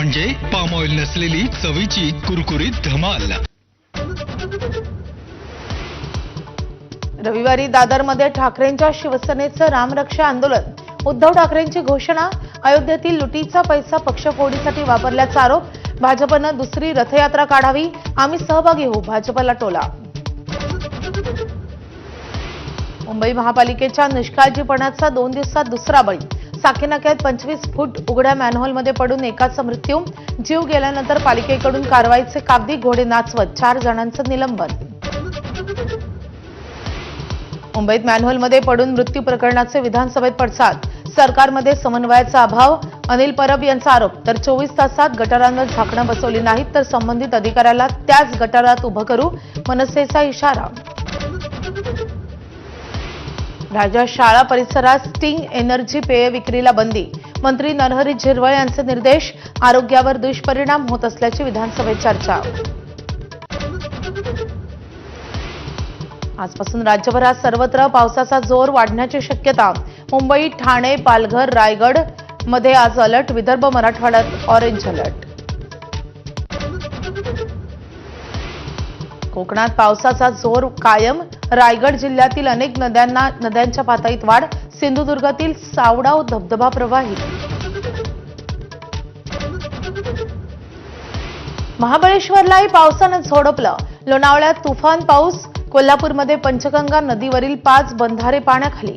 म्हणजे palm oil नसलेली चवीची कुरकुरीत धमाल। रविवारी दादरमध्ये ठाकरेंच्या शिवसेनेचं रामरक्षा आंदोलन। उद्धव ठाकरेंची घोषणा, अयोध्येतील लुटीचा पैसा पक्षफोडीसाठी वापरल्याचा आरोप। भाजपनं दुसरी रथयात्रा काढावी, आम्ही सहभागी होऊ, भाजपला टोला। मुंबई महापालिकेच्या निष्काळजीपणाचा 2 दिवसात दुसरा बळी। साकीनाक्यात 25 फूट उघड्या मॅनहोलमध्ये पडून एकाचा मृत्यू। जीव गेल्यानंतर पालिकेकडून कारवाईचे कागदी घोडे नाचवत 4 जणांचं निलंबन। मुंबईत मॅनहोलमध्ये पडून मृत्यू प्रकरणाचे विधानसभेत पडसाद। सरकारमध्ये समन्वयाचा अभाव, अनिल परब यांचा आरोप। तर 24 तासात गटारांवर झाकणं बसवली नाहीत तर संबंधित अधिकाऱ्याला त्याच गटारात उभं करू, मनसेचा इशारा। राज्यात शाळा परिसरात स्टिंग एनर्जी पेय विक्रीला बंदी। मंत्री नरहरी झिरवळ यांचे निर्देश। आरोग्यावर दुष्परिणाम होत असल्याची विधानसभेत चर्चा। आजपासून राज्यभरात सर्वत्र पावसाचा जोर वाढण्याची शक्यता। मुंबई, ठाणे, पालघर, रायगड मध्ये आज अलर्ट। विदर्भ, मराठवाड्यात ऑरेंज अलर्ट। कोकणात पावसाचा जोर कायम। रायगड जिल्ह्यातील अनेक नद्यांच्या पातळीत वाढ। सिंधुदुर्गातील सावडाव धबधबा प्रवाहित। महाबळेश्वरलाही पावसानं झोडपलं। लोणावळ्यात तुफान पाऊस। कोल्हापूरमध्ये पंचगंगा नदीवरील 5 बंधारे पाण्याखाली।